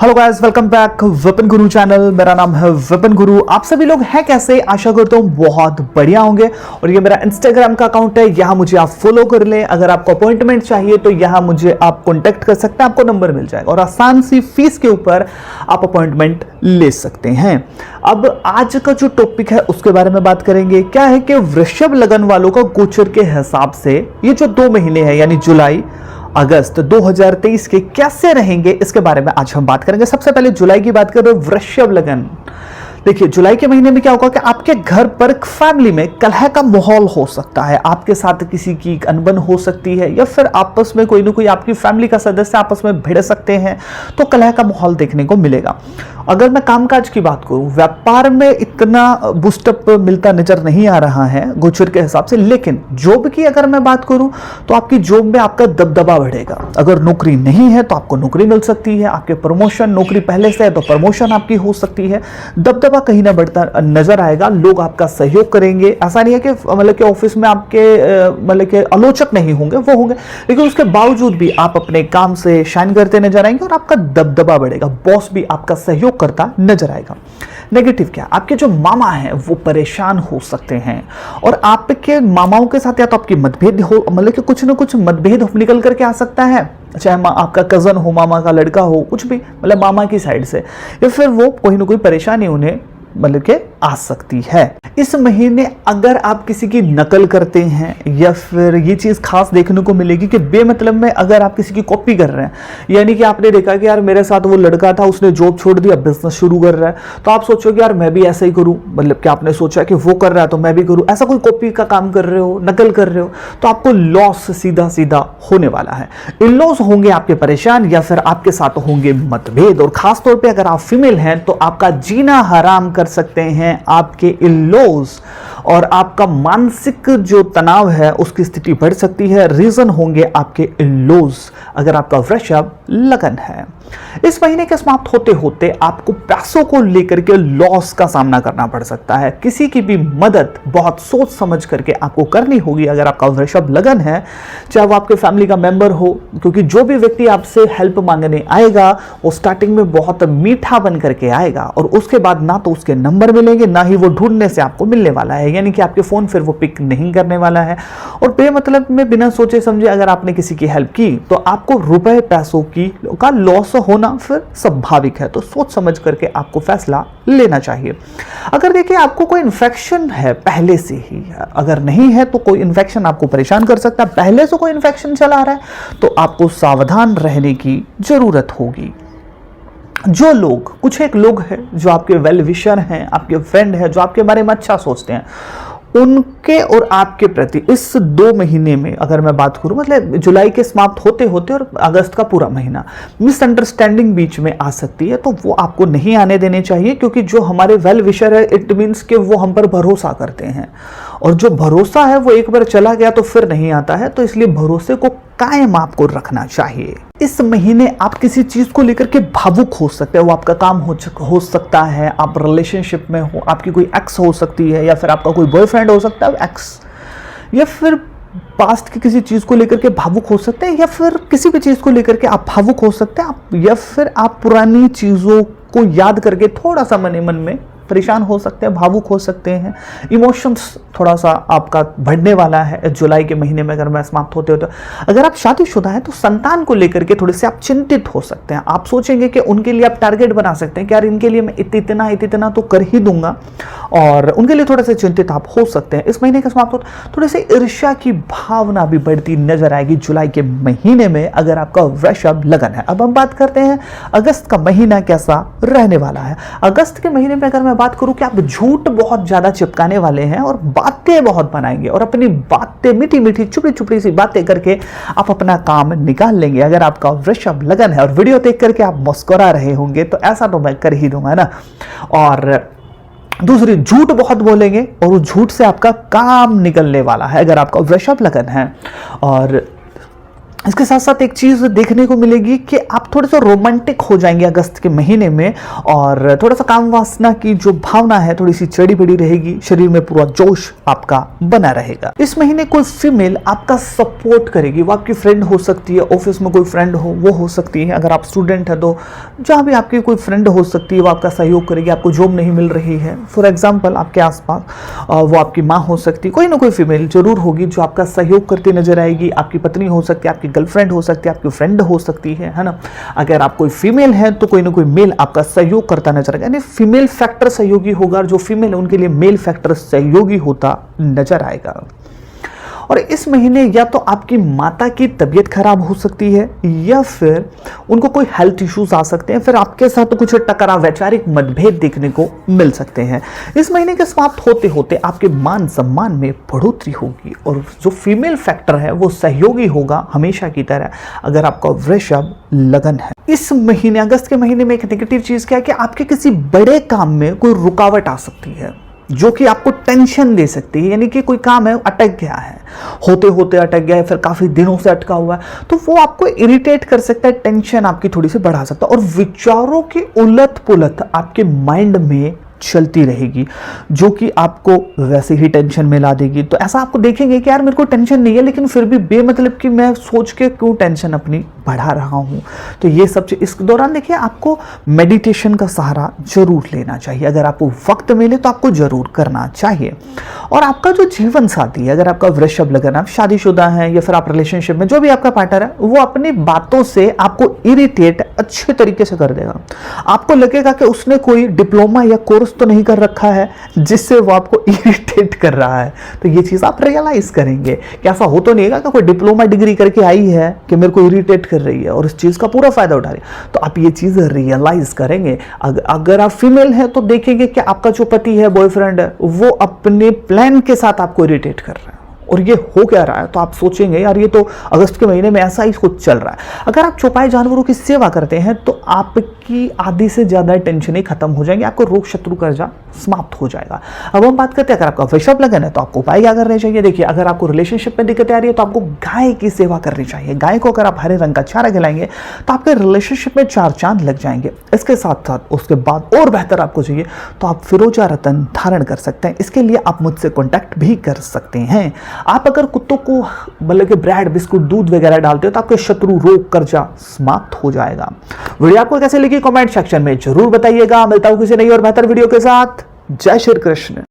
Hello guys, welcome back Vipin गुरु channel. मेरा नाम है विपिन गुरु। आप सभी लोग हैं कैसे? आशा करता हूँ बहुत बढ़िया होंगे। और ये मेरा इंस्टाग्राम का अकाउंट है, यहाँ मुझे आप फॉलो कर लें। अगर आपको अपॉइंटमेंट चाहिए तो यहाँ मुझे आप कॉन्टेक्ट कर सकते हैं, आपको नंबर मिल जाएगा और आसान सी फीस के ऊपर आप अपॉइंटमेंट ले सकते हैं। अब आज का जो टॉपिक है उसके बारे में बात करेंगे। क्या है कि वृषभ लगन वालों का गोचर के हिसाब से ये जो 2 महीने हैं यानी जुलाई अगस्त 2023 के कैसे रहेंगे, इसके बारे में आज हम बात करेंगे। सबसे पहले जुलाई की बात करें, वृषभ लगन। देखिए, जुलाई के महीने में क्या होगा कि आपके घर पर फैमिली में कलह का माहौल हो सकता है। आपके साथ किसी की अनबन हो सकती है या फिर आपस में कोई ना कोई आपकी फैमिली का सदस्य आपस में भिड़ सकते हैं, तो कलह का माहौल देखने को मिलेगा। अगर मैं कामकाज की बात करूं, व्यापार में इतना बूस्टअप मिलता नजर नहीं आ रहा है गोचर के हिसाब से। लेकिन जॉब की अगर मैं बात करूं तो आपकी जॉब में आपका दबदबा बढ़ेगा। अगर नौकरी नहीं है तो आपको नौकरी मिल सकती है। आपके प्रमोशन, नौकरी पहले से है तो प्रमोशन आपकी हो सकती है। दबदबा कहीं ना बढ़ता नजर आएगा। लोग आपका सहयोग करेंगे। ऐसा नहीं है कि मतलब कि ऑफिस में आपके मतलब कि आलोचक नहीं होंगे, वो होंगे, लेकिन उसके बावजूद भी आप अपने काम से शाइन करते नजर आएंगे और आपका दबदबा बढ़ेगा। बॉस भी आपका सहयोग करता नजर आएगा। नेगेटिव क्या? आपके जो मामा हैं वो परेशान हो सकते हैं और आपके मामाओं के साथ या तो आपकी मतभेद हो, मतलब कि कुछ ना कुछ मतभेद निकल करके आ सकता है। चाहे आपका कजन हो, मामा का लड़का हो, कुछ भी, मतलब मामा की साइड से, या फिर वो कोई ना कोई परेशानी उन्हें मतलब के आ सकती है। इस महीने अगर आप किसी की नकल करते हैं या फिर ये चीज खास देखने को मिलेगी कि बेमतलब में अगर आप किसी की कॉपी कर रहे हैं, यानी कि आपने देखा कि यार मेरे साथ वो लड़का था, उसने जॉब छोड़ दिया, बिजनेस शुरू कर रहा है, तो आप सोचोगे यार मैं भी ऐसा ही करूं। मतलब कि आपने सोचा कि वो कर रहा है तो मैं भी करूं। ऐसा कोई कॉपी का काम कर रहे हो, नकल कर रहे हो, तो आपको लॉस सीधा सीधा होने वाला है। इन लॉस होंगे आपके परेशान या फिर आपके साथ होंगे मतभेद। और खासतौर पर अगर आप फीमेल हैं तो आपका जीना हराम कर सकते हैं आपके इन-लॉज और आपका मानसिक जो तनाव है उसकी स्थिति बढ़ सकती है। रीजन होंगे आपके इन-लॉज अगर आपका वृषभ लगन है। इस महीने के समाप्त होते होते आपको पैसों को लेकर के लॉस का सामना करना पड़ सकता है। किसी की भी मदद बहुत सोच समझ करके आपको करनी होगी अगर आपका वृषभ लगन है, चाहे वो आपके फैमिली का मेंबर हो, क्योंकि जो भी व्यक्ति आपसे हेल्प मांगने आएगा वो स्टार्टिंग में बहुत मीठा बन करके आएगा और उसके बाद ना तो उसके नंबर मिलेंगे, ना ही वो ढूंढने से आपको मिलने वाला है। यानी कि आपके फोन फिर वो पिक नहीं करने वाला है। और बेमतलब में बिना सोचे समझे अगर आपने किसी की हेल्प की तो आपको रुपए पैसों का लॉस होना फिर स्वाभाविक है। तो सोच समझ करके आपको फैसला लेना चाहिए। अगर देखिए आपको कोई इन्फेक्शन है पहले से ही, अगर नहीं है तो कोई इन्फेक्शन आपको परेशान कर सकता है, पहले से कोई इन्फेक्शन चला रहा है तो आपको सावधान रहने की जरूरत होगी। जो लोग, कुछ एक लोग हैं जो आपके वेल विशर हैं, आपके फ्रेंड हैं, जो आपके बारे में अच्छा सोचते हैं, उनके और आपके प्रति इस 2 महीने में अगर मैं बात करूं, मतलब जुलाई के समाप्त होते होते और अगस्त का पूरा महीना, मिसअंडरस्टैंडिंग बीच में आ सकती है। तो वो आपको नहीं आने देने चाहिए, क्योंकि जो हमारे वेल विशर है इट मीन्स कि वो हम पर भरोसा करते हैं और जो भरोसा है वो एक बार चला गया तो फिर नहीं आता है। तो इसलिए भरोसे को कायम आपको रखना चाहिए। इस महीने आप किसी चीज को लेकर के भावुक हो सकते हैं। वो आपका काम हो सकता है, आप रिलेशनशिप में हो, आपकी कोई एक्स हो सकती है या फिर आपका कोई बॉयफ्रेंड हो सकता है एक्स, या फिर पास्ट की किसी चीज को लेकर के भावुक हो सकते हैं, या फिर किसी भी चीज को लेकर के आप भावुक हो सकते हैं, या फिर आप पुरानी चीजों को याद करके थोड़ा सा मन में परेशान हो सकते हैं, भावुक हो सकते हैं। इमोशंस थोड़ा सा आपका बढ़ने वाला है जुलाई के महीने में। अगर मैं समाप्त होते होते, अगर आप शादीशुदा हैं तो संतान को लेकर के थोड़े से आप चिंतित हो सकते हैं। आप सोचेंगे कि उनके लिए आप टारगेट बना सकते हैं कि यार इनके लिए मैं इतना तो कर ही दूंगा, और उनके लिए थोड़े से चिंतित आप हो सकते हैं। इस महीने के समाप्त होते थोड़े से ईर्ष्या की भावना भी बढ़ती नजर आएगी जुलाई के महीने में अगर आपका वृषभ लगन है। अब हम बात करते हैं अगस्त का महीना कैसा रहने वाला है। अगस्त के महीने में अगर मैं बात करूं कि आप झूठ बहुत ज्यादा चिपकाने वाले हैं और बातें बहुत बनाएंगे और अपनी बातें मीठी मीठी चुपड़ी सी बातें करके आप अपना काम निकाल लेंगे। अगर आपका वृषभ लगन है और वीडियो देख करके आप मुस्कुरा रहे होंगे तो ऐसा तो मैं कर ही दूंगा ना। और दूसरी, झूठ बहुत बोलेंगे और उस झूठ से आपका काम निकलने वाला है अगर आपका वृषभ लगन है। और इसके साथ साथ एक चीज़ देखने को मिलेगी कि आप थोड़े से रोमांटिक हो जाएंगे अगस्त के महीने में, और थोड़ा सा काम वासना की जो भावना है थोड़ी सी चढ़ी बढ़ी रहेगी, शरीर में पूरा जोश आपका बना रहेगा। इस महीने कोई फीमेल आपका सपोर्ट करेगी, वो आपकी फ्रेंड हो सकती है, ऑफिस में कोई फ्रेंड हो वो हो सकती है, अगर आप स्टूडेंट है तो जहाँ भी आपकी कोई फ्रेंड हो सकती है वो आपका सहयोग करेगी। आपको जॉब नहीं मिल रही है फॉर एग्जाम्पल आपके आसपास, वो आपकी माँ हो सकती है, कोई ना कोई फीमेल जरूर होगी जो आपका सहयोग करती नजर आएगी। आपकी पत्नी हो सकती है, आपकी गर्लफ्रेंड हो सकती है, आपकी फ्रेंड हो सकती है ना। अगर आप कोई फीमेल है तो कोई ना कोई मेल आपका सहयोग करता नजर आएगा, यानी फीमेल फैक्टर सहयोगी होगा, और जो फीमेल है उनके लिए मेल फैक्टर सहयोगी होता नजर आएगा। और इस महीने या तो आपकी माता की तबीयत खराब हो सकती है, या फिर उनको कोई हेल्थ इश्यूज आ सकते हैं, फिर आपके साथ कुछ टकराव, वैचारिक मतभेद देखने को मिल सकते हैं। इस महीने के समाप्त होते होते आपके मान सम्मान में बढ़ोतरी होगी, और जो फीमेल फैक्टर है वो सहयोगी होगा हमेशा की तरह, अगर आपका वृषभ लगन है। इस महीने अगस्त के महीने में एक नेगेटिव चीज क्या है कि आपके किसी बड़े काम में कोई रुकावट आ सकती है जो कि आपको टेंशन दे सकती है, यानी कि कोई काम है अटक गया है, होते होते अटक गया है, फिर काफी दिनों से अटका हुआ है, तो वो आपको इरिटेट कर सकता है, टेंशन आपकी थोड़ी सी बढ़ा सकता है, और विचारों की उलट पुलट आपके माइंड में चलती रहेगी जो कि आपको वैसे ही टेंशन में ला देगी। तो ऐसा आपको देखेंगे कि यार मेरे को टेंशन नहीं है, लेकिन फिर भी बेमतलब कि मैं सोच के क्यों टेंशन अपनी बढ़ा रहा हूँ। तो ये सब चीज इस दौरान देखिए आपको मेडिटेशन का सहारा जरूर लेना चाहिए, अगर आपको वक्त मिले तो आपको जरूर करना चाहिए। और आपका जो जीवन साथी है, अगर आपका वृषभ लगन, आप शादीशुदा है या फिर आप रिलेशनशिप में, जो भी आपका पार्टनर है, वो अपनी बातों से आपको इरिटेट अच्छे तरीके से कर देगा। आपको लगेगा कि उसने कोई डिप्लोमा या कोर्स तो नहीं कर रखा है जिससे वो आपको इरिटेट कर रहा है। तो ये चीज आप रियलाइज करेंगे कि ऐसा हो तो नहीं है कि कोई डिप्लोमा डिग्री करके आई है कि मेरे को इरिटेट कर रही है और इस चीज का पूरा फायदा उठा रही है। तो आप ये चीज रियलाइज करेंगे। अगर आप फीमेल है तो देखेंगे कि आपका जो पति है, बॉयफ्रेंड है, वो अपने प्लान के साथ आपको इरिटेट कर रहा है, और ये हो क्या रहा है, तो आप सोचेंगे यार ये तो अगस्त के महीने में ऐसा ही कुछ चल रहा है। अगर आप चौपाई जानवरों की सेवा करते हैं तो आपकी आधी से ज्यादा टेंशनें खत्म हो जाएंगी, आपको रोग शत्रु कर्जा समाप्त हो जाएगा। अब हम बात करते हैं, अगर आपका वृषभ लगन है तो आपको उपाय क्या करने चाहिए। देखिए, अगर आपको रिलेशनशिप में दिक्कत आ रही है तो आपको गाय की सेवा करनी चाहिए। गाय को अगर आप हरे रंग का चारा खिलाएंगे तो आपके रिलेशनशिप में 4 चांद लग जाएंगे। इसके साथ साथ उसके बाद और बेहतर आपको चाहिए तो आप फिरोजा रतन धारण कर सकते हैं। इसके लिए आप मुझसे कॉन्टैक्ट भी कर सकते हैं। आप अगर कुत्तों को मतलब कि ब्रेड, बिस्कुट, दूध वगैरह डालते हो तो आपके शत्रु रोग कर्जा समाप्त हो जाएगा। वीडियो आपको कैसे लगी कमेंट सेक्शन में जरूर बताइएगा। मिलता हूं किसी नई और बेहतर वीडियो के साथ। जय श्री कृष्ण।